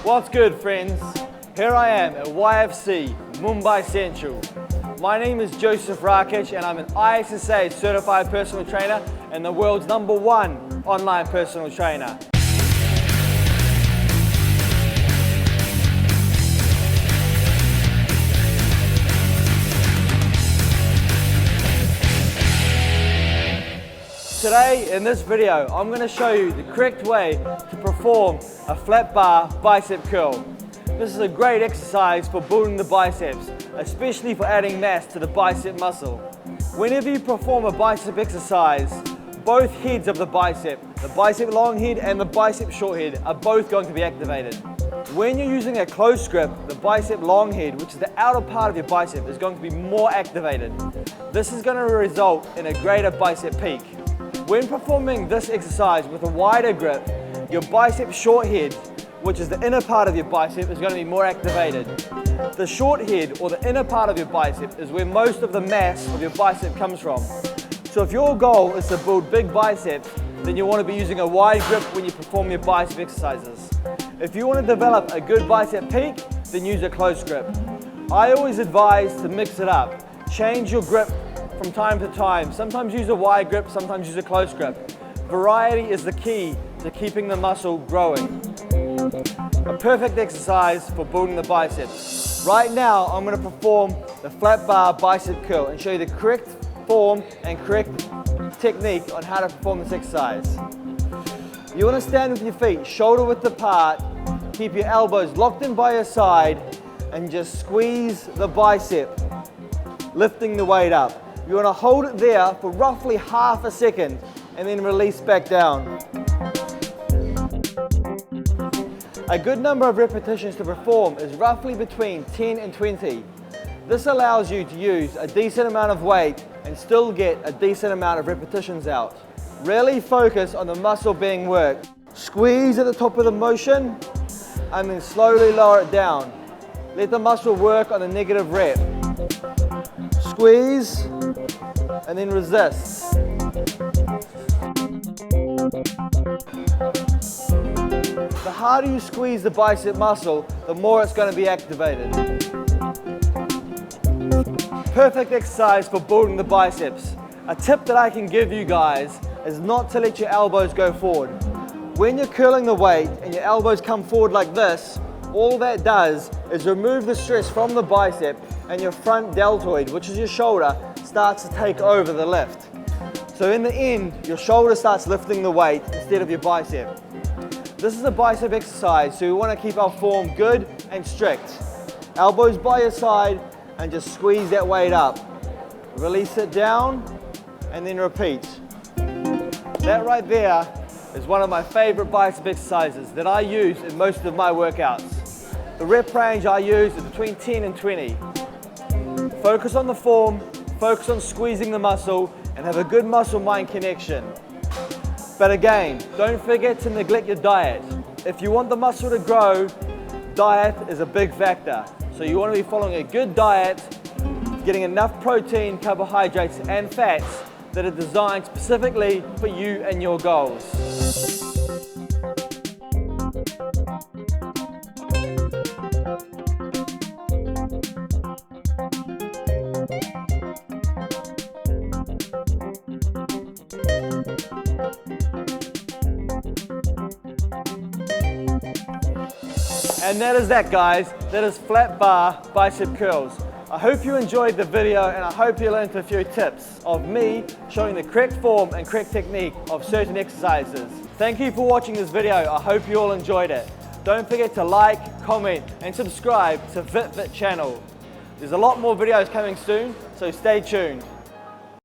What's good, friends? Here I am at YFC, Mumbai Central. My name is Joseph Rakic and I'm an ISSA certified personal trainer and the world's #1 online personal trainer. Today, in this video, I'm going to show you the correct way to perform a flat bar bicep curl. This is a great exercise for building the biceps, especially for adding mass to the bicep muscle. Whenever you perform a bicep exercise, both heads of the bicep long head and the bicep short head, are both going to be activated. When you're using a close grip, the bicep long head, which is the outer part of your bicep, is going to be more activated. This is going to result in a greater bicep peak. When performing this exercise with a wider grip, your bicep short head, which is the inner part of your bicep, is going to be more activated. The short head, or the inner part of your bicep, is where most of the mass of your bicep comes from. So if your goal is to build big biceps, then you want to be using a wide grip when you perform your bicep exercises. If you want to develop a good bicep peak, then use a close grip. I always advise to mix it up. Change your grip from time to time. Sometimes use a wide grip, sometimes use a close grip. Variety is the key to keeping the muscle growing. A perfect exercise for building the biceps. Right now, I'm going to perform the flat bar bicep curl and show you the correct form and correct technique on how to perform this exercise. You want to stand with your feet shoulder width apart, keep your elbows locked in by your side, and just squeeze the bicep, lifting the weight up. You want to hold it there for roughly half a second and then release back down. A good number of repetitions to perform is roughly between 10 and 20. This allows you to use a decent amount of weight and still get a decent amount of repetitions out. Really focus on the muscle being worked. Squeeze at the top of the motion and then slowly lower it down. Let the muscle work on the negative rep. Squeeze and then resist. The harder you squeeze the bicep muscle, the more it's going to be activated. Perfect exercise for building the biceps. A tip that I can give you guys is not to let your elbows go forward. When you're curling the weight and your elbows come forward like this, all that does is remove the stress from the bicep and your front deltoid, which is your shoulder, starts to take over the lift. So in the end, your shoulder starts lifting the weight instead of your bicep. This is a bicep exercise, so we want to keep our form good and strict. Elbows by your side and just squeeze that weight up. Release it down and then repeat. That right there is one of my favorite bicep exercises that I use in most of my workouts. The rep range I use is between 10 and 20. Focus on the form, focus on squeezing the muscle, and have a good muscle-mind connection. But again, don't forget to neglect your diet. If you want the muscle to grow, diet is a big factor. So you want to be following a good diet, getting enough protein, carbohydrates, and fats that are designed specifically for you and your goals. And that is that, guys. That is flat bar bicep curls. I hope you enjoyed the video and I hope you learned a few tips of me showing the correct form and correct technique of certain exercises. Thank you for watching this video. I hope you all enjoyed it. Don't forget to like, comment and subscribe to FitVit channel. There's a lot more videos coming soon, so stay tuned.